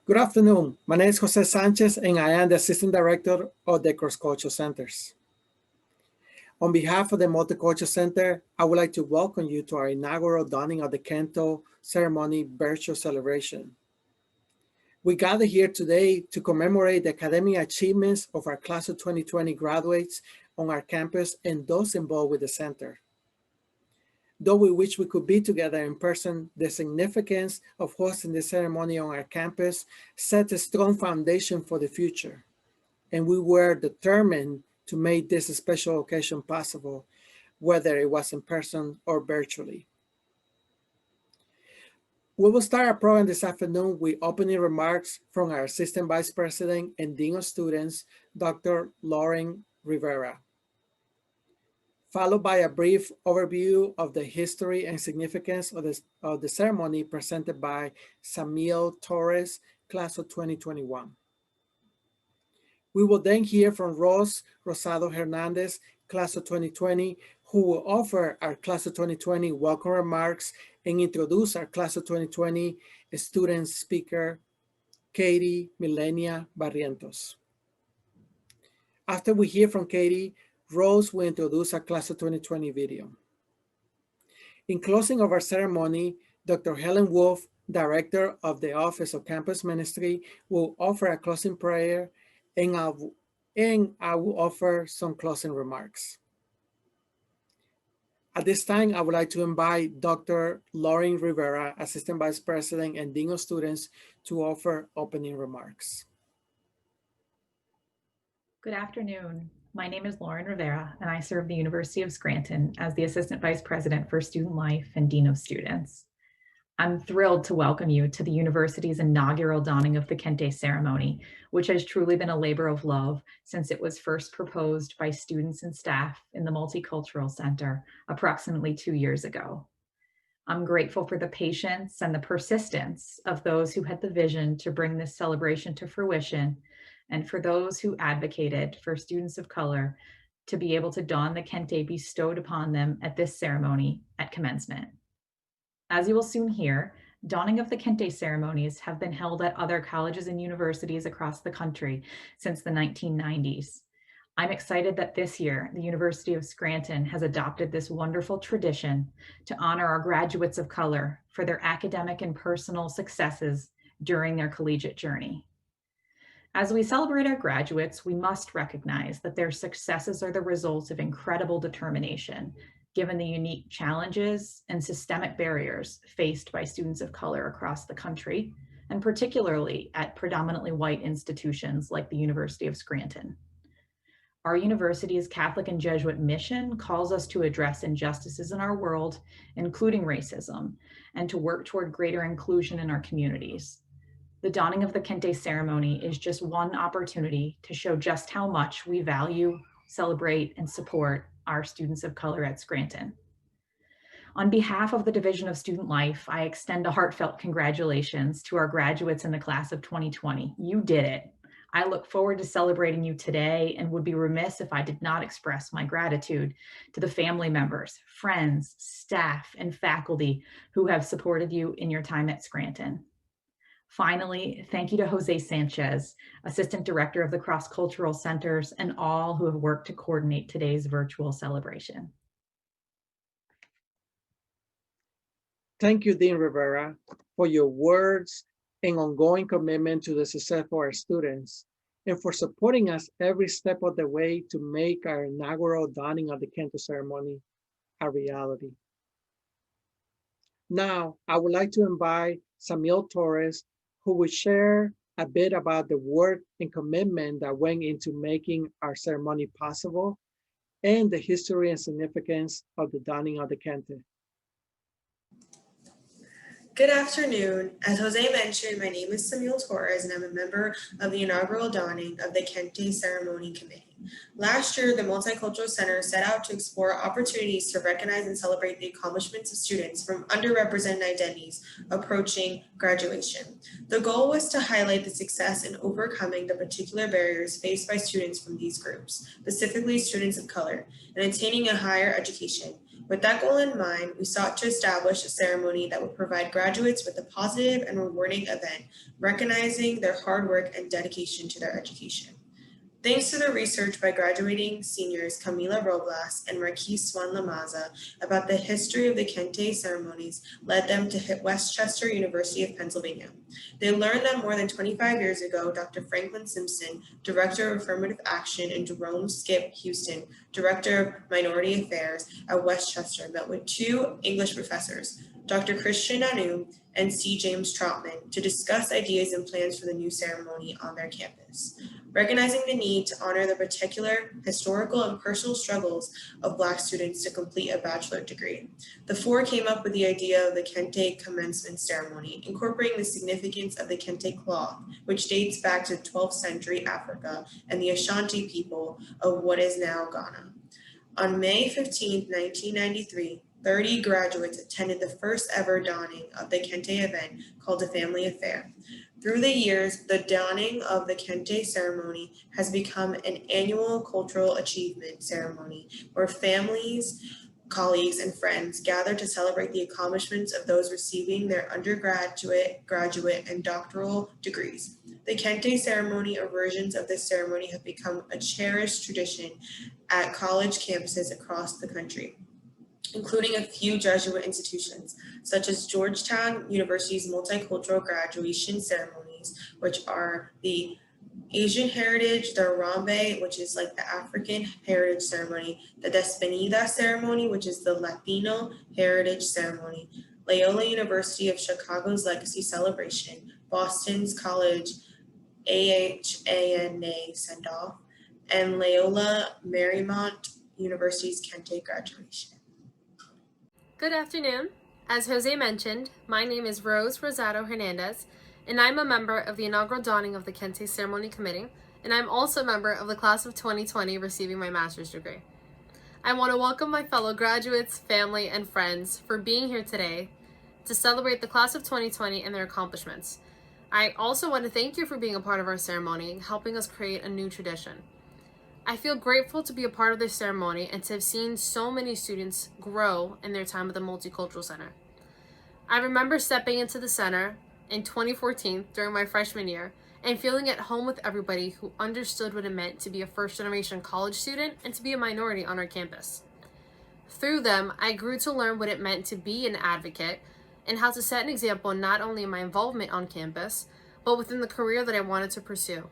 Good afternoon. My name is Jose Sanchez, and I am the Assistant Director of the Cross-Cultural Centers. On behalf of the Multicultural Center, I would like to welcome you to our inaugural donning of the Kente Ceremony virtual celebration. We gather here today to commemorate the academic achievements of our class of 2020 graduates on our campus and those involved with the center. Though we wish we could be together in person, the significance of hosting the ceremony on our campus set a strong foundation for the future. And we were determined to make this special occasion possible, whether it was in person or virtually. We will start our program this afternoon with opening remarks from our Assistant Vice President and Dean of Students, Dr. Lauren Rivera, followed by a brief overview of the history and significance of the ceremony presented by Samuel Torres, class of 2021. We will then hear from Rose Rosado Hernandez, class of 2020, who will offer our class of 2020 welcome remarks and introduce our class of 2020 student speaker, Katie Milenia Barientos. After we hear from Katie, Rose will introduce our class of 2020 video. In closing of our ceremony, Dr. Helen Wolf, Director of the Office of Campus Ministry, will offer a closing prayer, and I will offer some closing remarks. At this time, I would like to invite Dr. Lauren Rivera, Assistant Vice President and Dean of Students, to offer opening remarks. Good afternoon. My name is Lauren Rivera, and I serve the University of Scranton as the Assistant Vice President for Student Life and Dean of Students. I'm thrilled to welcome you to the university's inaugural donning of the Kente Ceremony, which has truly been a labor of love since it was first proposed by students and staff in the Multicultural Center approximately 2 years ago. I'm grateful for the patience and the persistence of those who had the vision to bring this celebration to fruition, and for those who advocated for students of color to be able to don the Kente bestowed upon them at this ceremony at commencement. As you will soon hear, donning of the Kente ceremonies have been held at other colleges and universities across the country since the 1990s. I'm excited that this year, the University of Scranton has adopted this wonderful tradition to honor our graduates of color for their academic and personal successes during their collegiate journey. As we celebrate our graduates, we must recognize that their successes are the result of incredible determination, given the unique challenges and systemic barriers faced by students of color across the country, and particularly at predominantly white institutions like the University of Scranton. Our university's Catholic and Jesuit mission calls us to address injustices in our world, including racism, and to work toward greater inclusion in our communities. The donning of the Kente ceremony is just one opportunity to show just how much we value, celebrate, and support our students of color at Scranton. On behalf of the Division of Student Life, I extend a heartfelt congratulations to our graduates in the class of 2020. You did it. I look forward to celebrating you today and would be remiss if I did not express my gratitude to the family members, friends, staff, and faculty who have supported you in your time at Scranton. Finally, thank you to Jose Sanchez, Assistant Director of the Cross-Cultural Centers, and all who have worked to coordinate today's virtual celebration. Thank you, Dean Rivera, for your words and ongoing commitment to the success of our students, and for supporting us every step of the way to make our inaugural donning of the Kente ceremony a reality. Now, I would like to invite Samuel Torres, who will share a bit about the work and commitment that went into making our ceremony possible and the history and significance of the donning of the Kente. Good afternoon. As Jose mentioned, my name is Samuel Torres, and I'm a member of the inaugural donning of the Kente Ceremony Committee. Last year, the Multicultural Center set out to explore opportunities to recognize and celebrate the accomplishments of students from underrepresented identities approaching graduation. The goal was to highlight the success in overcoming the particular barriers faced by students from these groups, specifically students of color, and attaining a higher education, With that goal in mind, we sought to establish a ceremony that would provide graduates with a positive and rewarding event, recognizing their hard work and dedication to their education. Thanks to the research by graduating seniors Camila Robles and Marquise Swan Lamaza about the history of the Kente ceremonies led them to Westchester University of Pennsylvania. They learned that more than 25 years ago, Dr. Franklin Simpson, Director of Affirmative Action, and Jerome Skip Houston, Director of Minority Affairs at Westchester, met with two English professors, Dr. Christian Nanu and C. James Troutman, to discuss ideas and plans for the new ceremony on their campus. Recognizing the need to honor the particular historical and personal struggles of Black students to complete a bachelor degree, the four came up with the idea of the Kente commencement ceremony, incorporating the significance of the Kente cloth, which dates back to 12th century Africa and the Ashanti people of what is now Ghana. On May 15, 1993, 30 graduates attended the first ever donning of the Kente event called a family affair. Through the years, the donning of the Kente ceremony has become an annual cultural achievement ceremony where families, colleagues, and friends gather to celebrate the accomplishments of those receiving their undergraduate, graduate, and doctoral degrees. The Kente ceremony or versions of this ceremony have become a cherished tradition at college campuses across the country, including a few Jesuit institutions, such as Georgetown University's multicultural graduation ceremonies, which are the Asian Heritage, the Harambe, which is like the African Heritage Ceremony, the Despedida Ceremony, which is the Latino Heritage Ceremony, Loyola University of Chicago's Legacy Celebration, Boston's College AHANA Send-Off, and Loyola Marymount University's Kente Graduation. Good afternoon. As Jose mentioned, my name is Rose Rosado Hernandez, and I'm a member of the Inaugural Donning of the Kente Ceremony Committee, and I'm also a member of the class of 2020 receiving my master's degree. I want to welcome my fellow graduates, family, and friends for being here today to celebrate the class of 2020 and their accomplishments. I also want to thank you for being a part of our ceremony, helping us create a new tradition. I feel grateful to be a part of this ceremony and to have seen so many students grow in their time at the Multicultural Center. I remember stepping into the center in 2014 during my freshman year and feeling at home with everybody who understood what it meant to be a first-generation college student and to be a minority on our campus. Through them, I grew to learn what it meant to be an advocate and how to set an example not only in my involvement on campus, but within the career that I wanted to pursue.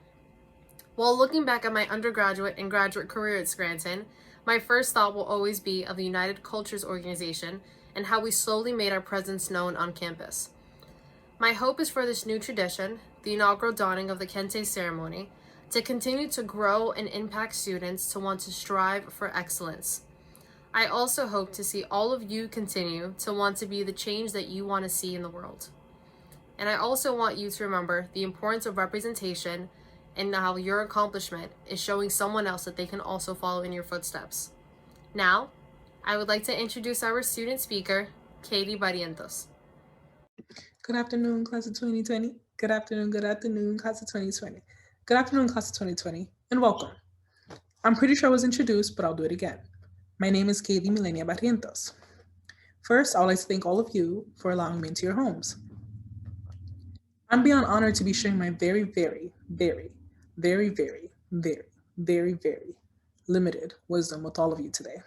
While looking back at my undergraduate and graduate career at Scranton, my first thought will always be of the United Cultures Organization and how we slowly made our presence known on campus. My hope is for this new tradition, the inaugural donning of the Kente ceremony, to continue to grow and impact students to want to strive for excellence. I also hope to see all of you continue to want to be the change that you want to see in the world. And I also want you to remember the importance of representation and how your accomplishment is showing someone else that they can also follow in your footsteps. Now, I would like to introduce our student speaker, Katie Barientos. Good afternoon, class of 2020. Good afternoon, class of 2020. Good afternoon, class of 2020, and welcome. I'm pretty sure I was introduced, but I'll do it again. My name is Katie Milenia Barientos. First, I would like to thank all of you for allowing me into your homes. I'm beyond honored to be sharing my very, very, very, very, very, very, very, very limited wisdom with all of you today.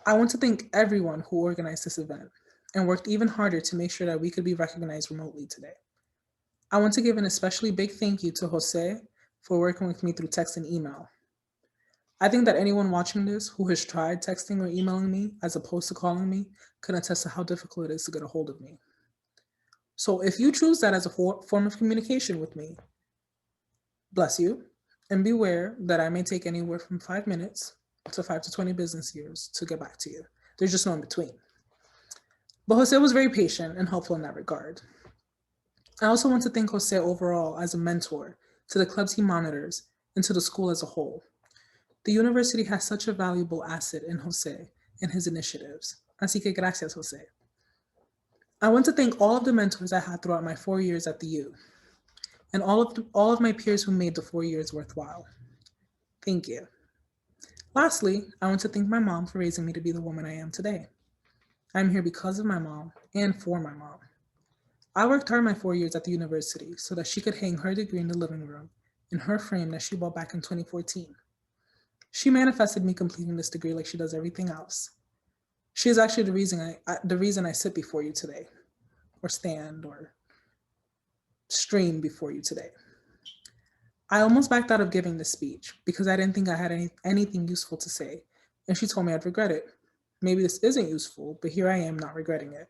I want to thank everyone who organized this event and worked even harder to make sure that we could be recognized remotely today. I want to give an especially big thank you to Jose for working with me through text and email. I think that anyone watching this who has tried texting or emailing me as opposed to calling me can attest to how difficult it is to get a hold of me. So if you choose that as a form of communication with me, bless you, and beware that I may take anywhere from 5 minutes to 5 to 20 business years to get back to you. There's just no in between. But Jose was very patient and helpful in that regard. I also want to thank Jose overall as a mentor to the clubs he monitors and to the school as a whole. The university has such a valuable asset in Jose and his initiatives. Así que gracias, Jose. I want to thank all of the mentors I had throughout my 4 years at the U and all of my peers who made the 4 years worthwhile. Thank you. Lastly, I want to thank my mom for raising me to be the woman I am today. I'm here because of my mom and for my mom. I worked hard my 4 years at the university so that she could hang her degree in the living room in her frame that she bought back in 2014. She manifested me completing this degree like she does everything else. She is actually the reason I sit before you today, or stand, or stream before you today. I almost backed out of giving this speech because I didn't think I had anything useful to say, and she told me I'd regret it. Maybe this isn't useful, but here I am not regretting it.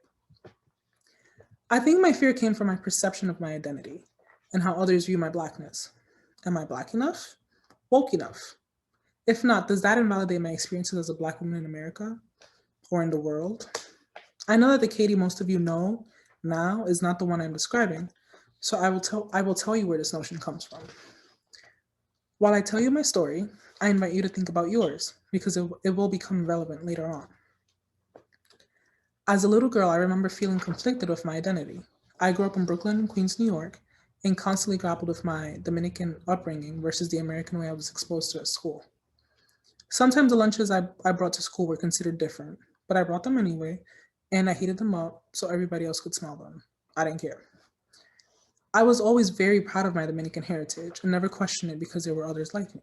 I think my fear came from my perception of my identity and how others view my Blackness. Am I Black enough? Woke enough? If not, does that invalidate my experiences as a Black woman in America or in the world? I know that the Katie most of you know now is not the one I'm describing, so I will tell you where this notion comes from. While I tell you my story, I invite you to think about yours because it will become relevant later on. As a little girl, I remember feeling conflicted with my identity. I grew up in Brooklyn and Queens, New York, and constantly grappled with my Dominican upbringing versus the American way I was exposed to at school. Sometimes the lunches I brought to school were considered different, but I brought them anyway, and I heated them up so everybody else could smell them. I didn't care. I was always very proud of my Dominican heritage and never questioned it because there were others like me.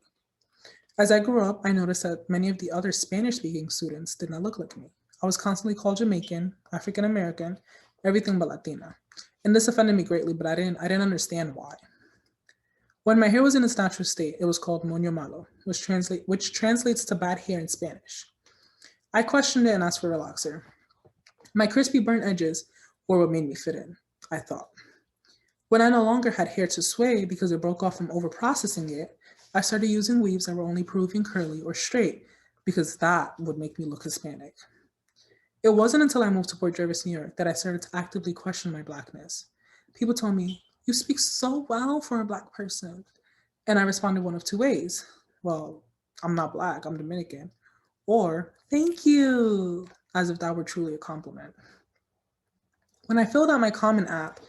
As I grew up, I noticed that many of the other Spanish-speaking students did not look like me. I was constantly called Jamaican, African American, everything but Latina. And this offended me greatly, but I didn't understand why. When my hair was in its natural state, it was called moño malo, which translates to bad hair in Spanish. I questioned it and asked for a relaxer. My crispy burnt edges were what made me fit in, I thought. When I no longer had hair to sway because it broke off from overprocessing it, I started using weaves that were only Peruvian curly or straight because that would make me look Hispanic. It wasn't until I moved to Port Jervis, New York that I started to actively question my Blackness. People told me, "You speak so well for a Black person." And I responded one of two ways. Well, I'm not Black, I'm Dominican. Or, "Thank you," as if that were truly a compliment. When I filled out my Common app,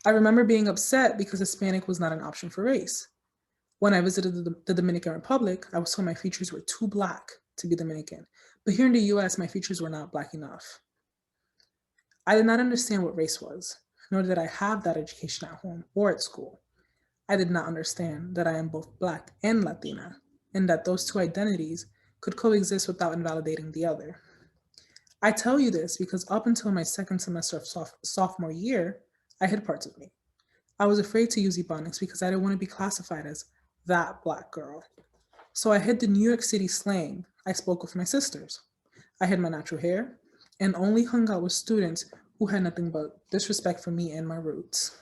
I remember being upset because Hispanic was not an option for race. When I visited the Dominican Republic, I was told my features were too Black to be Dominican. But here in the US, my features were not Black enough. I did not understand what race was, nor did I have that education at home or at school. I did not understand that I am both Black and Latina, and that those two identities could coexist without invalidating the other. I tell you this because up until my second semester of sophomore year, I hid parts of me. I was afraid to use Ebonics because I didn't want to be classified as that Black girl. So I hid the New York City slang I spoke with my sisters. I hid my natural hair and only hung out with students who had nothing but disrespect for me and my roots.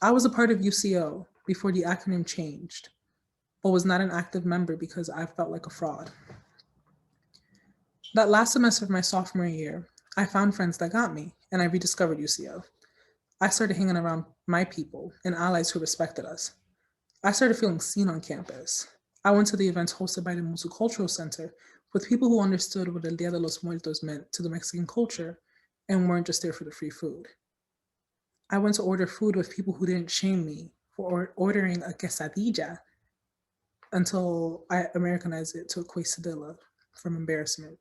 I was a part of UCO before the acronym changed, but was not an active member because I felt like a fraud. That last semester of my sophomore year, I found friends that got me, and I rediscovered UCO. I started hanging around my people and allies who respected us. I started feeling seen on campus. I went to the events hosted by the Multicultural Center with people who understood what El Dia de los Muertos meant to the Mexican culture and weren't just there for the free food. I went to order food with people who didn't shame me for ordering a quesadilla until I Americanized it to a quesadilla from embarrassment.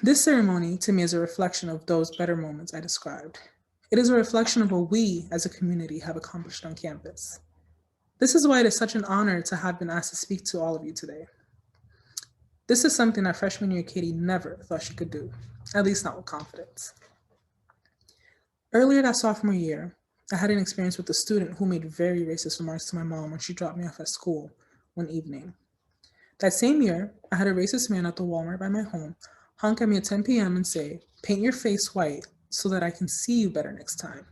This ceremony to me is a reflection of those better moments I described. It is a reflection of what we as a community have accomplished on campus. This is why it is such an honor to have been asked to speak to all of you today. This is something that freshman year Katie never thought she could do, at least not with confidence. Earlier that sophomore year, I had an experience with a student who made very racist remarks to my mom when she dropped me off at school one evening. That same year, I had a racist man at the Walmart by my home honk at me at 10 p.m. and say, "Paint your face white so that I can see you better next time."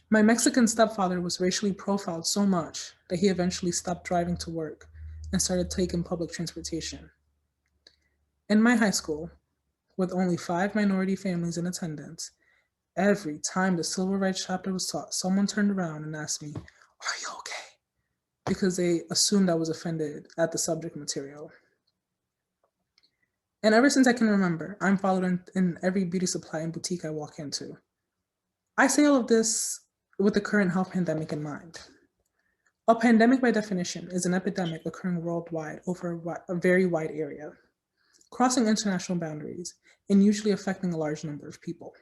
My Mexican stepfather was racially profiled so much that he eventually stopped driving to work and started taking public transportation. In my high school, with only 5 minority families in attendance, every time the Civil Rights chapter was taught, someone turned around and asked me, "Are you okay?" Because they assumed I was offended at the subject material. And ever since I can remember, I'm followed in every beauty supply and boutique I walk into. I say all of this with the current health pandemic in mind. A pandemic, by definition, is an epidemic occurring worldwide over a very wide area, crossing international boundaries and usually affecting a large number of people.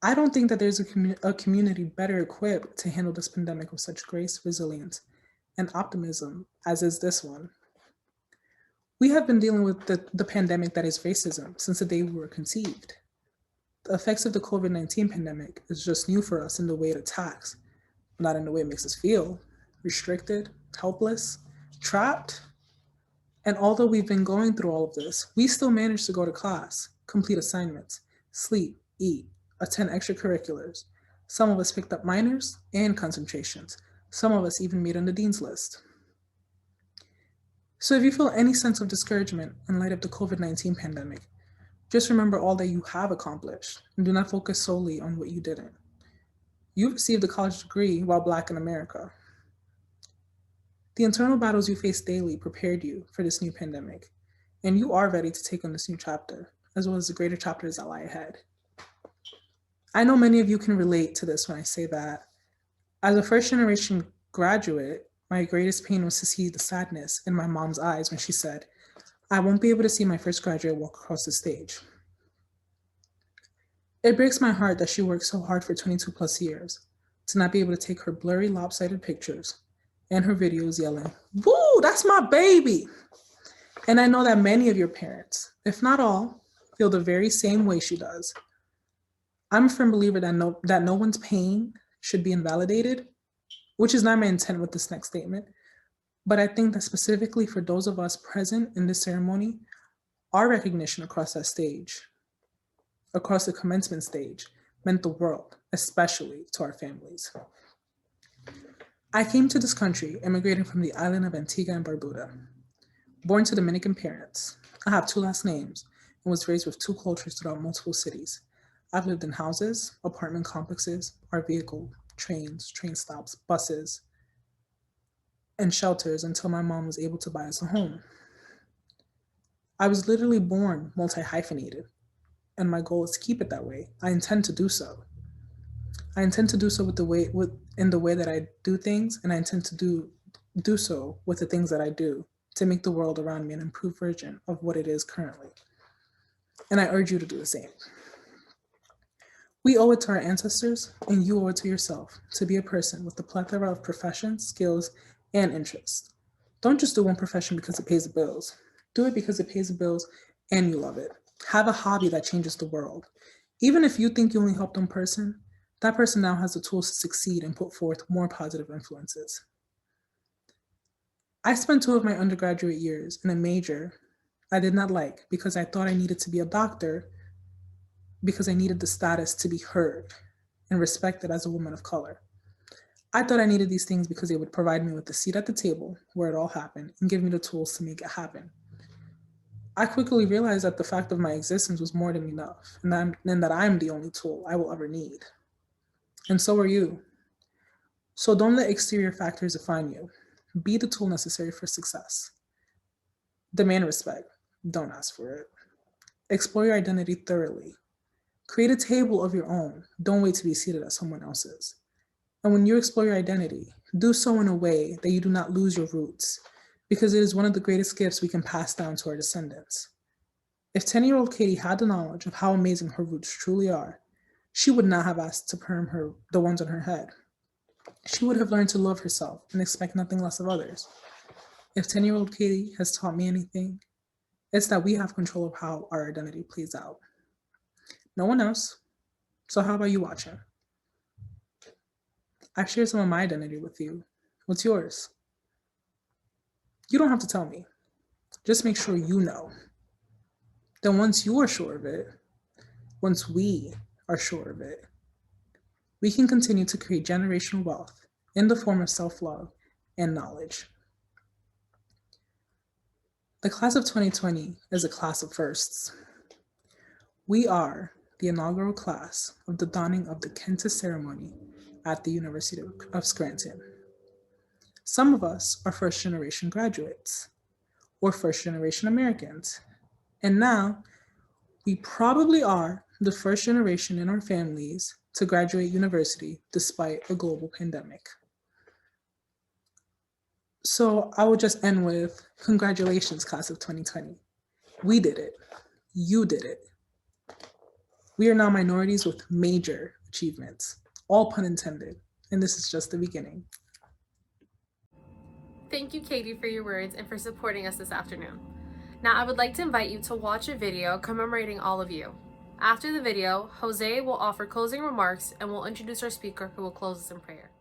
I don't think that there's a community better equipped to handle this pandemic with such grace, resilience, and optimism as is this one. We have been dealing with the pandemic that is racism since the day we were conceived. The effects of the COVID-19 pandemic is just new for us in the way it attacks, not in the way it makes us feel, restricted, helpless, trapped. And although we've been going through all of this, we still manage to go to class, complete assignments, sleep, eat, attend extracurriculars. Some of us picked up minors and concentrations. Some of us even made on the dean's list. So if you feel any sense of discouragement in light of the COVID-19 pandemic, just remember all that you have accomplished and do not focus solely on what you didn't. You received a college degree while Black in America. The internal battles you face daily prepared you for this new pandemic, and you are ready to take on this new chapter, as well as the greater chapters that lie ahead. I know many of you can relate to this when I say that. As a first-generation graduate, my greatest pain was to see the sadness in my mom's eyes when she said, "I won't be able to see my first graduate walk across the stage." It breaks my heart that she worked so hard for 22 plus years to not be able to take her blurry, lopsided pictures and her videos yelling, "Woo, that's my baby!" And I know that many of your parents, if not all, feel the very same way she does. I'm a firm believer that no one's pain should be invalidated, which is not my intent with this next statement. But I think that specifically for those of us present in this ceremony, our recognition across that stage, across the commencement stage, meant the world, especially to our families. I came to this country immigrating from the island of Antigua and Barbuda. Born to Dominican parents, I have 2 last names and was raised with 2 cultures throughout multiple cities. I've lived in houses, apartment complexes, our vehicle, trains, train stops, buses, and shelters until my mom was able to buy us a home. I was literally born multi-hyphenated, and my goal is to keep it that way. I intend to do so. I intend to do so in the way that I do things, and I intend to do so with the things that I do to make the world around me an improved version of what it is currently. And I urge you to do the same. We owe it to our ancestors, and you owe it to yourself to be a person with a plethora of professions, skills, and interests. Don't just do one profession because it pays the bills. Do it because it pays the bills and you love it. Have a hobby that changes the world. Even if you think you only helped one person, that person now has the tools to succeed and put forth more positive influences. I spent 2 of my undergraduate years in a major I did not like because I thought I needed to be a doctor because I needed the status to be heard and respected as a woman of color. I thought I needed these things because they would provide me with a seat at the table where it all happened and give me the tools to make it happen. I quickly realized that the fact of my existence was more than enough and that I'm the only tool I will ever need. And so are you. So don't let exterior factors define you. Be the tool necessary for success. Demand respect. Don't ask for it. Explore your identity thoroughly. Create a table of your own. Don't wait to be seated at someone else's. And when you explore your identity, do so in a way that you do not lose your roots, because it is one of the greatest gifts we can pass down to our descendants. If 10-year-old Katie had the knowledge of how amazing her roots truly are, she would not have asked to perm the ones on her head. She would have learned to love herself and expect nothing less of others. If 10-year-old Katie has taught me anything, it's that we have control of how our identity plays out. No one else. So how about you watching? I've shared some of my identity with you. What's yours? You don't have to tell me. Just make sure you know. Then once you are sure of it, once we are sure of it, we can continue to create generational wealth in the form of self-love and knowledge. The class of 2020 is a class of firsts. We are the inaugural class of the donning of the Kente Ceremony at the University of Scranton. Some of us are first-generation graduates or first-generation Americans. And now we probably are the first generation in our families to graduate university despite a global pandemic. So I will just end with congratulations, class of 2020. We did it. You did it. We are now minorities with major achievements, all pun intended, and this is just the beginning. Thank you, Katie, for your words and for supporting us this afternoon. Now, I would like to invite you to watch a video commemorating all of you. After the video, Jose will offer closing remarks and will introduce our speaker who will close us in prayer.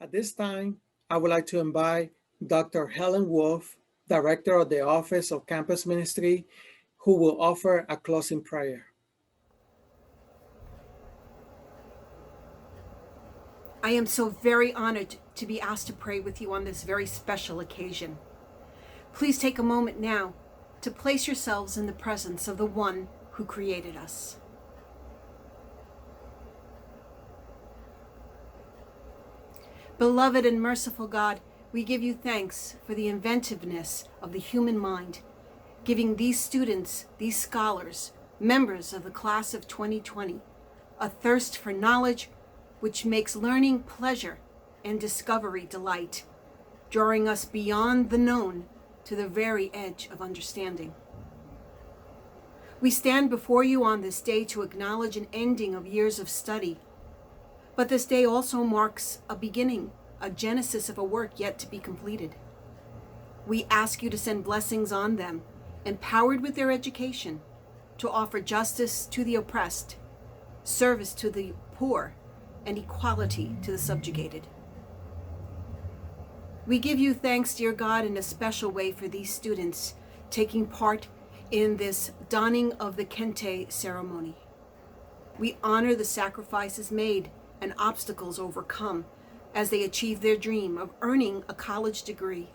At this time, I would like to invite Dr. Helen Wolf, Director of the Office of Campus Ministry, who will offer a closing prayer. I am so very honored to be asked to pray with you on this very special occasion. Please take a moment now to place yourselves in the presence of the one who created us. Beloved and merciful God, we give you thanks for the inventiveness of the human mind, giving these students, these scholars, members of the class of 2020, a thirst for knowledge which makes learning pleasure and discovery delight, drawing us beyond the known to the very edge of understanding. We stand before you on this day to acknowledge an ending of years of study, but this day also marks a beginning, a genesis of a work yet to be completed. We ask you to send blessings on them, empowered with their education, to offer justice to the oppressed, service to the poor, and equality to the subjugated. We give you thanks, dear God, in a special way for these students taking part in this donning of the Kente Ceremony. We honor the sacrifices made and obstacles overcome as they achieve their dream of earning a college degree.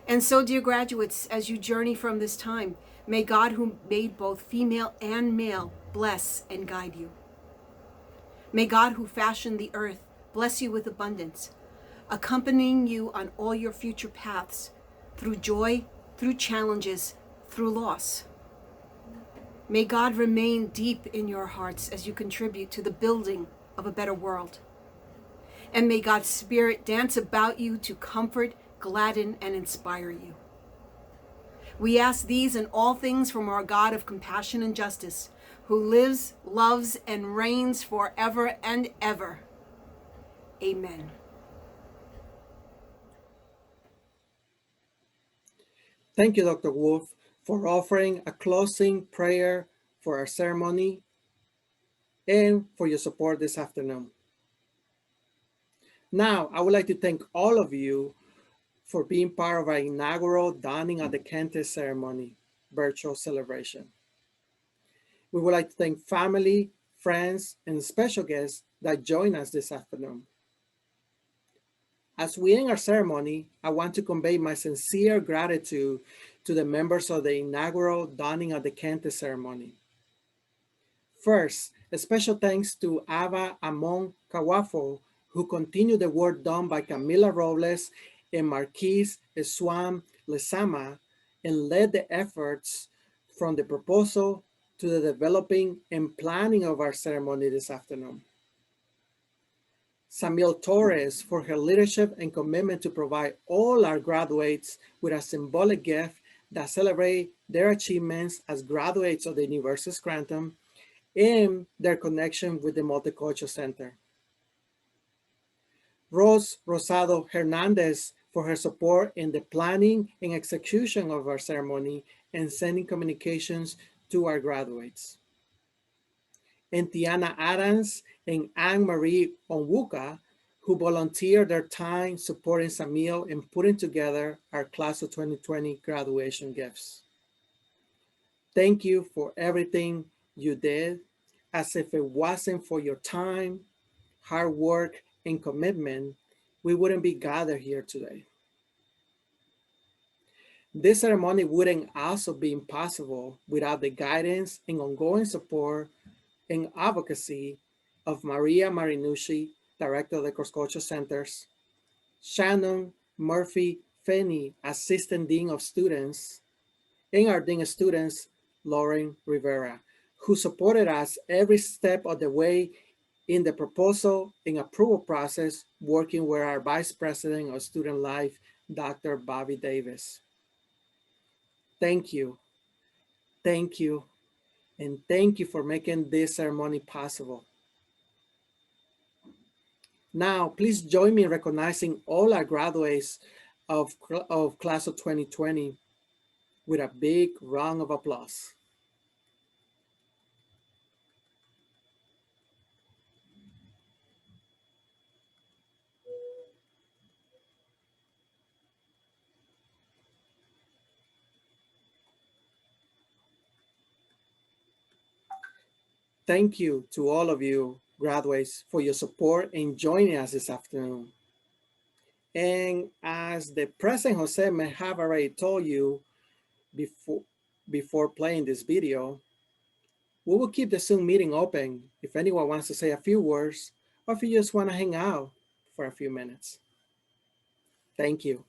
And so, dear graduates, as you journey from this time, may God, who made both female and male, bless and guide you. May God, who fashioned the earth, bless you with abundance, accompanying you on all your future paths, through joy, through challenges, through loss. May God remain deep in your hearts as you contribute to the building of a better world. And may God's Spirit dance about you to comfort, gladden, and inspire you. We ask these and all things from our God of compassion and justice, who lives, loves, and reigns forever and ever. Amen. Thank you, Dr. Wolf, for offering a closing prayer for our ceremony and for your support this afternoon. Now, I would like to thank all of you for being part of our inaugural Donning of the Kente Ceremony virtual celebration. We would like to thank family, friends, and special guests that join us this afternoon. As we end our ceremony, I want to convey my sincere gratitude to the members of the inaugural Donning of the Kente Ceremony. First, a special thanks to Ava Amon Kawafo, who continued the work done by Camila Robles and Marquise Eswam Lezama and led the efforts from the proposal to the developing and planning of our ceremony this afternoon. Samuel Torres for her leadership and commitment to provide all our graduates with a symbolic gift that celebrate their achievements as graduates of the University of Scranton and their connection with the Multicultural Center. Rose Rosado Hernandez for her support in the planning and execution of our ceremony and sending communications to our graduates. And Tiana Adams and Anne-Marie Onwuka, who volunteered their time supporting Samuel and putting together our class of 2020 graduation gifts. Thank you for everything you did. As if it wasn't for your time, hard work, and commitment, we wouldn't be gathered here today. This ceremony wouldn't also be possible without the guidance and ongoing support and advocacy of Maria Marinucci, Director of the Cross-Cultural Centers, Shannon Murphy Fenney, Assistant Dean of Students, and our Dean of Students, Lauren Rivera, who supported us every step of the way in the proposal and approval process, working with our Vice President of Student Life, Dr. Bobby Davis. Thank you, and thank you for making this ceremony possible. Now, please join me in recognizing all our graduates of class of 2020 with a big round of applause. thank you to all of you graduates for your support and joining us this afternoon. And as the President Jose may have already told you before playing this video, we will keep the Zoom meeting open if anyone wants to say a few words or if you just want to hang out for a few minutes. Thank you.